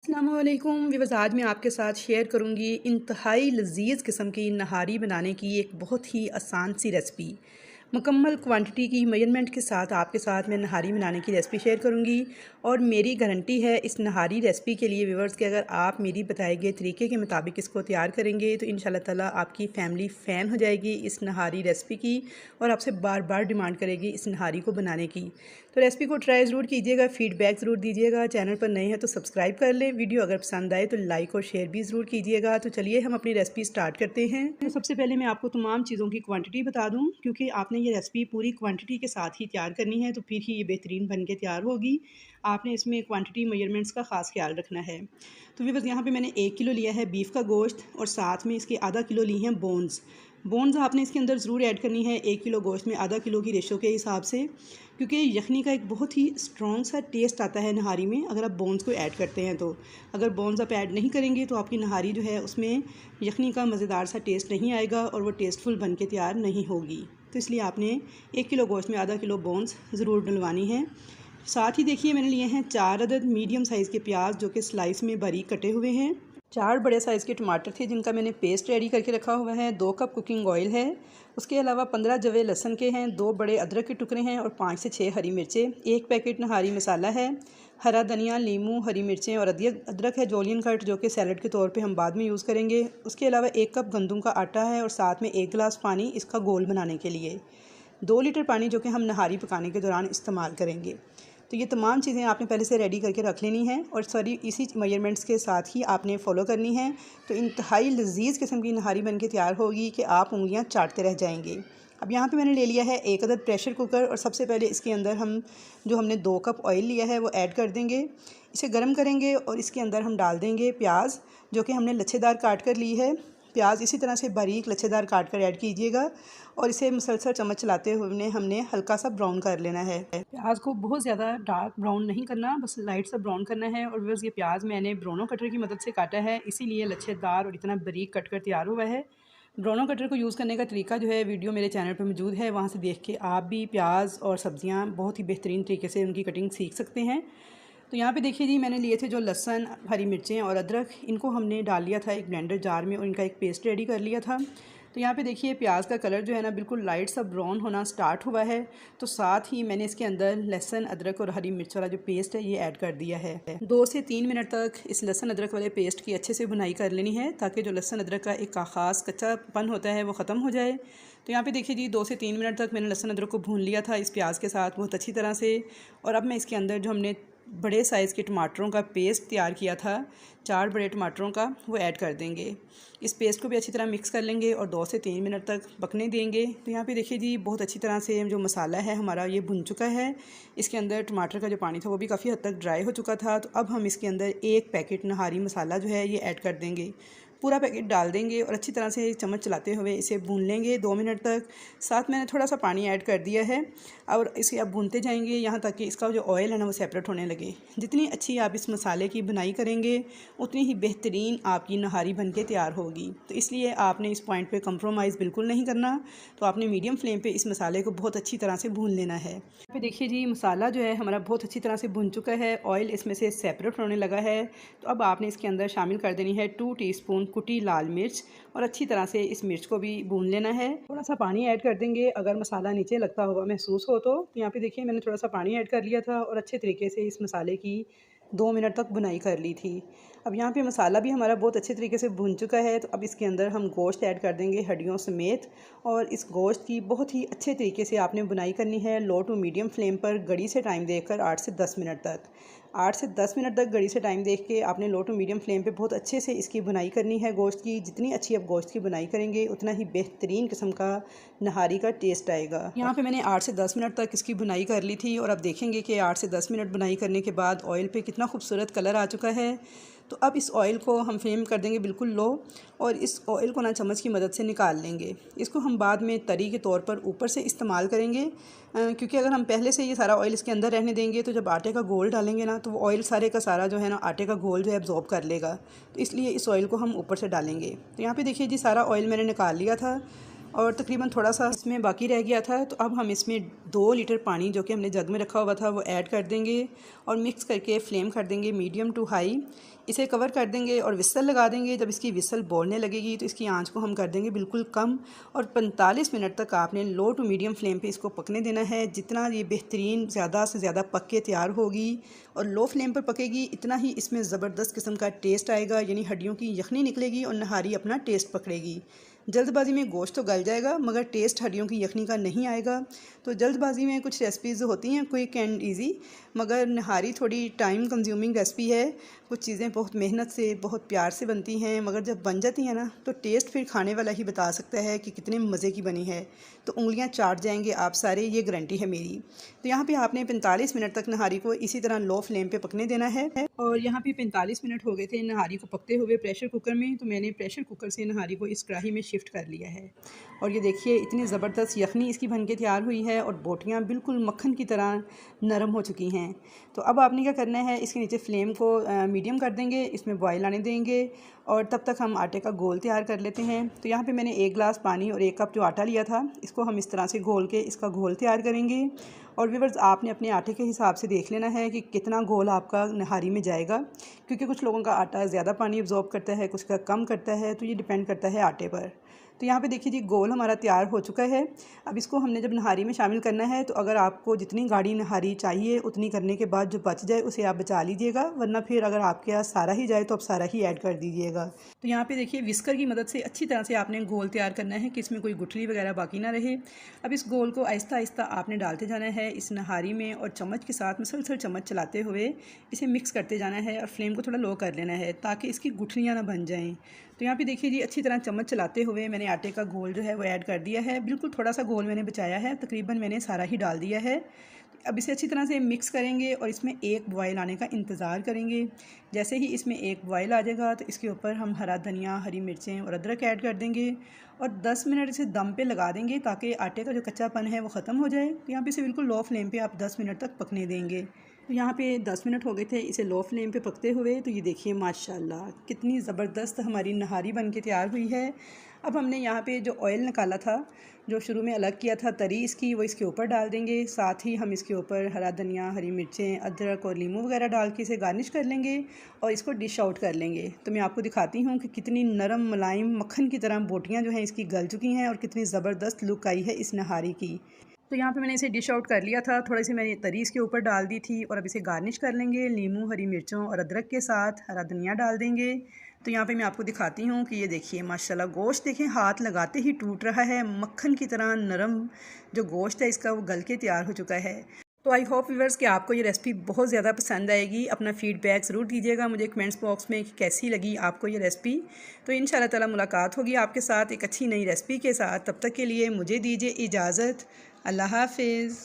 अस्सलामुअलैकुम व्यूअर्स। आज मैं आपके साथ शेयर करूंगी इंतहाई लजीज किस्म की नहारी बनाने की एक बहुत ही आसान सी रेसिपी। मुकम्मल क्वांटिटी की मेजरमेंट के साथ आपके साथ मैं नहारी बनाने की रेसिपी शेयर करूंगी और मेरी गारंटी है इस नहारी रेसिपी के लिए व्यूअर्स कि अगर आप मेरी बताए गए तरीके के मुताबिक इसको तैयार करेंगे तो इंशाल्लाह ताला आपकी फ़ैमिली फ़ैन हो जाएगी इस नहारी रेसिपी की और आपसे बार बार डिमांड करेगी इस नहारी को बनाने की। तो रेसिपी को ट्राई ज़रूर कीजिएगा, फ़ीडबैक ज़रूर दीजिएगा। चैनल पर नए हैं तो सब्सक्राइब कर लें। वीडियो अगर पसंद आए तो लाइक और शेयर भी ज़रूर कीजिएगा। तो चलिए हम अपनी रेसिपी स्टार्ट करते हैं। तो सबसे पहले मैं आपको तमाम चीज़ों की क्वांटिटी बता दूं, क्योंकि आपने ये रेसिपी पूरी क्वांटिटी के साथ ही तैयार करनी है तो फिर ही ये बेहतरीन बन के तैयार होगी। आपने इसमें क्वांटिटी मेजरमेंट्स का ख़ास ख्याल रखना है। तो भी बस यहाँ पर मैंने 1 किलो लिया है बीफ का गोश्त और साथ में इसके आधा किलो ली हैं बोन्स आपने इसके अंदर ज़रूर ऐड करनी है 1 किलो गोश्त में आधा किलो की रेशो के हिसाब से, क्योंकि यखनी का एक बहुत ही स्ट्रॉन्ग सा टेस्ट आता है नहारी में अगर आप बोन्स को ऐड करते हैं। तो अगर बोन्स आप ऐड नहीं करेंगे तो आपकी नहारी जो है उसमें यखनी का मज़ेदार सा टेस्ट नहीं आएगा और वो टेस्टफुल बन के तैयार नहीं होगी। तो इसलिए आपने 1 किलो गोश्त में आधा किलो बोन्स ज़रूर डलवानी है। साथ ही देखिए मैंने लिए हैं 4 अदद मीडियम साइज़ के प्याज जो कि स्लाइस में बारीक कटे हुए हैं। 4 बड़े साइज़ के टमाटर थे जिनका मैंने पेस्ट रेडी करके रखा हुआ है। 2 कप कुकिंग ऑयल है। उसके अलावा 15 जवे लहसुन के हैं, 2 बड़े अदरक के टुकड़े हैं और 5 से 6 हरी मिर्चें। 1 पैकेट नहारी मसाला है। हरा धनिया, नींबू, हरी मिर्चें और अदरक है जूलियन कट जो कि सैलड के तौर पे हम बाद में यूज़ करेंगे। उसके अलावा 1 कप गंदम का आटा है और साथ में 1 गिलास पानी इसका घोल बनाने के लिए। 2 लीटर पानी जो कि हम नहारी पकाने के दौरान इस्तेमाल करेंगे। तो ये तमाम चीज़ें आपने पहले से रेडी करके रख लेनी है और सारी इसी मेजरमेंट्स के साथ ही आपने फ़ॉलो करनी है। तो इंतहाई लजीज किस्म की नहारी बन के तैयार होगी कि आप उंगलियां चाटते रह जाएंगे। अब यहाँ पे मैंने ले लिया है 1 अदद प्रेशर कुकर और सबसे पहले इसके अंदर हमने 2 कप ऑयल लिया है वो ऐड कर देंगे। इसे गर्म करेंगे और इसके अंदर हम डाल देंगे प्याज जो कि हमने लच्छेदार काट कर ली है। प्याज इसी तरह से बारीक लच्छेदार काट कर ऐड कीजिएगा और इसे मुसलसल चम्मच चलाते हुए हमने हल्का सा ब्राउन कर लेना है। प्याज को बहुत ज़्यादा डार्क ब्राउन नहीं करना, बस लाइट सा ब्राउन करना है। और बस ये प्याज मैंने ब्राउनो कटर की मदद से काटा है, इसीलिए लच्छेदार और इतना बारीक कट कर तैयार हुआ है। ब्राउनो कटर को यूज़ करने का तरीका जो है वीडियो मेरे चैनल पर मौजूद है, वहाँ से देख के आप भी प्याज और सब्ज़ियाँ बहुत ही बेहतरीन तरीके से उनकी कटिंग सीख सकते हैं। तो यहाँ पे देखिए जी मैंने लिए थे जो लहसुन, हरी मिर्चें और अदरक, इनको हमने डाल लिया था एक ब्लेंडर जार में और इनका एक पेस्ट रेडी कर लिया था। तो यहाँ पे देखिए प्याज का कलर जो है ना बिल्कुल लाइट सा ब्राउन होना स्टार्ट हुआ है। तो साथ ही मैंने इसके अंदर लहसुन, अदरक और हरी मिर्च वाला जो पेस्ट है ये ऐड कर दिया है। 2 से 3 मिनट तक इस लहसुन अदरक वाले पेस्ट की अच्छे से भुनाई कर लेनी है ताकि जो लहसुन अदरक का एक ख़ास कच्चापन होता है वो ख़त्म हो जाए। तो यहाँ पे देखिए जी 2 से 3 मिनट तक मैंने लहसुन अदरक को भून लिया था इस प्याज के साथ बहुत अच्छी तरह से। और अब मैं इसके अंदर जो हमने बड़े साइज़ के टमाटरों का पेस्ट तैयार किया था, 4 बड़े टमाटरों का, वो ऐड कर देंगे। इस पेस्ट को भी अच्छी तरह मिक्स कर लेंगे और 2 से 3 मिनट तक पकने देंगे। तो यहाँ पे देखिए जी बहुत अच्छी तरह से जो मसाला है हमारा ये भुन चुका है। इसके अंदर टमाटर का जो पानी था वो भी काफ़ी हद तक ड्राई हो चुका था। तो अब हम इसके अंदर 1 पैकेट नहारी मसाला जो है ये ऐड कर देंगे। पूरा पैकेट डाल देंगे और अच्छी तरह से चम्मच चलाते हुए इसे भून लेंगे 2 मिनट तक। साथ मैंने थोड़ा सा पानी ऐड कर दिया है और इसे अब भूनते जाएंगे यहाँ तक कि इसका जो ऑयल है ना वो सेपरेट होने लगे। जितनी अच्छी आप इस मसाले की बुनाई करेंगे उतनी ही बेहतरीन आपकी नहारी बन के तैयार होगी। तो इसलिए आपने इस पॉइंट पे कंप्रोमाइज़ बिल्कुल नहीं करना। तो आपने मीडियम फ्लेम पे इस मसाले को बहुत अच्छी तरह से भून लेना है। यहाँ पे देखिए जी मसाला जो है हमारा बहुत अच्छी तरह से भुन चुका है, ऑयल इसमें से सेपरेट होने लगा है। तो अब आपने इसके अंदर शामिल कर देनी है 2 टीस्पून कुटी लाल मिर्च और अच्छी तरह से इस मिर्च को भी भून लेना है। थोड़ा सा पानी ऐड कर देंगे अगर मसाला नीचे लगता हुआ महसूस हो तो। यहाँ पे देखिए मैंने थोड़ा सा पानी ऐड कर लिया था और अच्छे तरीके से इस मसाले की 2 मिनट तक बुनाई कर ली थी। अब यहाँ पे मसाला भी हमारा बहुत अच्छे तरीके से भुन चुका है। तो अब इसके अंदर हम गोश्त ऐड कर देंगे हड्डियों समेत और इस गोश्त की बहुत ही अच्छे तरीके से आपने बुनाई करनी है लो टू मीडियम फ्लेम पर घड़ी से टाइम देखकर 8 से 10 मिनट तक। 8 से 10 मिनट तक घड़ी से टाइम देख के आपने लो टू मीडियम फ्लेम पे बहुत अच्छे से इसकी बुनाई करनी है गोश्त की। जितनी अच्छी आप गोश्त की बुनाई करेंगे उतना ही बेहतरीन किस्म का नहारी का टेस्ट आएगा। यहाँ पे मैंने 8 से 10 मिनट तक इसकी बुनाई कर ली थी और अब देखेंगे कि 8 से 10 मिनट बुनाई करने के बाद ऑयल पे कितना खूबसूरत कलर आ चुका है। तो अब इस ऑयल को हम फ्लेम कर देंगे बिल्कुल लो और इस ऑयल को ना चम्मच की मदद से निकाल लेंगे। इसको हम बाद में तरी के तौर पर ऊपर से इस्तेमाल करेंगे, क्योंकि अगर हम पहले से ये सारा ऑयल इसके अंदर रहने देंगे तो जब आटे का घोल डालेंगे ना तो वो ऑयल सारे का सारा जो है ना आटे का घोल जो है एब्जॉर्ब कर लेगा। तो इसलिए इस ऑयल को हम ऊपर से डालेंगे। तो यहाँ पे देखिए जी सारा ऑयल मैंने निकाल लिया था और तकरीबन थोड़ा सा इसमें बाकी रह गया था। तो अब हम इसमें 2 लीटर पानी जो कि हमने जग में रखा हुआ था वो ऐड कर देंगे और मिक्स करके फ्लेम कर देंगे मीडियम टू हाई। इसे कवर कर देंगे और विसल लगा देंगे। जब इसकी विसल बोलने लगेगी तो इसकी आंच को हम कर देंगे बिल्कुल कम और 45 मिनट तक आपने लो टू मीडियम फ्लेम पे इसको पकने देना है। जितना ये बेहतरीन ज़्यादा से ज़्यादा पक के तैयार होगी और लो फ्लेम पर पकेगी, इतना ही इसमें ज़बरदस्त किस्म का टेस्ट आएगा, यानी हड्डियों की यखनी निकलेगी और नहारी अपना टेस्ट पकड़ेगी। जल्दबाजी में गोश्त तो गल जाएगा मगर टेस्ट हड्डियों की यखनी का नहीं आएगा। तो जल्दबाजी में कुछ रेसिपीज़ होती हैं क्विक एंड इजी, मगर नहारी थोड़ी टाइम कंज्यूमिंग रेसिपी है। कुछ चीज़ें बहुत मेहनत से बहुत प्यार से बनती हैं, मगर जब बन जाती हैं ना तो टेस्ट फिर खाने वाला ही बता सकता है कि कितने मज़े की बनी है। तो उंगलियां चाट जाएंगे आप सारे, ये गारंटी है मेरी। तो यहाँ पे आपने 45 मिनट तक नहारी को इसी तरह लो फ्लेम पे पकने देना है। और यहाँ पे 45 मिनट हो गए थे नहारी को पकते हुए प्रेशर कुकर में। तो मैंने प्रेशर कुकर से नहारी को इस कढ़ाई में शिफ्ट कर लिया है और ये देखिए इतनी ज़बरदस्त यखनी इसकी बन के तैयार हुई है और बोटियाँ बिल्कुल मक्खन की तरह नरम हो चुकी हैं। तो अब आपने क्या करना है, इसके नीचे फ्लेम को मीडियम कर देंगे, इसमें बॉयल आने देंगे और तब तक हम आटे का घोल तैयार कर लेते हैं। तो यहाँ पे मैंने 1 गिलास पानी और 1 कप जो आटा लिया था, इसको हम इस तरह से घोल के इसका घोल तैयार करेंगे। और व्यूअर्स आपने अपने आटे के हिसाब से देख लेना है कि कितना घोल आपका नहारी में जाएगा, क्योंकि कुछ लोगों का आटा ज़्यादा पानी अब्जॉर्ब करता है, कुछ का कम करता है, तो ये डिपेंड करता है आटे पर। तो यहाँ पे देखिए जी घोल हमारा तैयार हो चुका है। अब इसको हमने जब नहारी में शामिल करना है तो अगर आपको जितनी गाढ़ी नहारी चाहिए उतनी करने के बाद जो बच जाए उसे आप बचा लीजिएगा, वरना फिर अगर आपके यहाँ सारा ही जाए तो आप सारा ही ऐड कर दीजिएगा। तो यहाँ पे देखिए विस्कर की मदद से अच्छी तरह से आपने घोल तैयार करना है कि इसमें कोई गुठली वगैरह बाकी ना रहे। अब इस घोल को आहिस्ता आहिस्ता आपने डालते जाना है इस नहारी में और चम्मच के साथ मुसलसल चम्मच चलाते हुए इसे मिक्स करते जाना है और फ्लेम को थोड़ा लो कर लेना है ताकि इसकी गुठलियाँ ना बन जाएँ। तो यहाँ पे देखिए जी अच्छी तरह चम्मच चलाते हुए मैंने आटे का घोल जो है वो ऐड कर दिया है। बिल्कुल थोड़ा सा घोल मैंने बचाया है, तकरीबन मैंने सारा ही डाल दिया है। अब इसे अच्छी तरह से मिक्स करेंगे और इसमें एक बॉयल आने का इंतज़ार करेंगे। जैसे ही इसमें एक बॉयल आ जाएगा तो इसके ऊपर हम हरा धनिया, हरी मिर्चें और अदरक ऐड कर देंगे और 10 मिनट इसे दम पे लगा देंगे ताकि आटे का जो कच्चापन है वो ख़त्म हो जाए। तो यहाँ पे इसे बिल्कुल लो फ्लेम पे आप 10 मिनट तक पकने देंगे। तो यहाँ पे 10 मिनट हो गए थे इसे लो फ्लेम पे पकते हुए। तो ये देखिए माशाल्लाह कितनी ज़बरदस्त हमारी नहारी बन के तैयार हुई है। अब हमने यहाँ पे जो ऑयल निकाला था, जो शुरू में अलग किया था तरी इसकी, वो इसके ऊपर डाल देंगे। साथ ही हम इसके ऊपर हरा धनिया, हरी मिर्चें, अदरक और नींबू वगैरह डाल के इसे गार्निश कर लेंगे और इसको डिश आउट कर लेंगे। तो मैं आपको दिखाती हूँ कि कितनी नरम मुलायम मक्खन की तरह बोटियाँ जो हैं इसकी गल चुकी हैं और कितनी ज़बरदस्त लुक आई है इस नहारी की। तो यहाँ पे मैंने इसे डिश आउट कर लिया था, थोड़ी सी मैंने तरी इसके ऊपर डाल दी थी और अब इसे गार्निश कर लेंगे नींबू, हरी मिर्चों और अदरक के साथ। हरा धनिया डाल देंगे। तो यहाँ पे मैं आपको दिखाती हूँ कि ये देखिए माशाल्लाह गोश्त देखें हाथ लगाते ही टूट रहा है, मक्खन की तरह नरम जो गोश्त है इसका वो गल के तैयार हो चुका है। तो आई होप व्यूअर्स कि आपको ये रेसिपी बहुत ज़्यादा पसंद आएगी। अपना फ़ीडबैक ज़रूर दीजिएगा मुझे कमेंट्स बॉक्स में कि कैसी लगी आपको ये रेसिपी। तो इंशाल्लाह ताला मुलाकात होगी आपके साथ एक अच्छी नई रेसिपी के साथ। तब तक के लिए मुझे दीजिए इजाज़त। अल्लाह हाफ़िज़।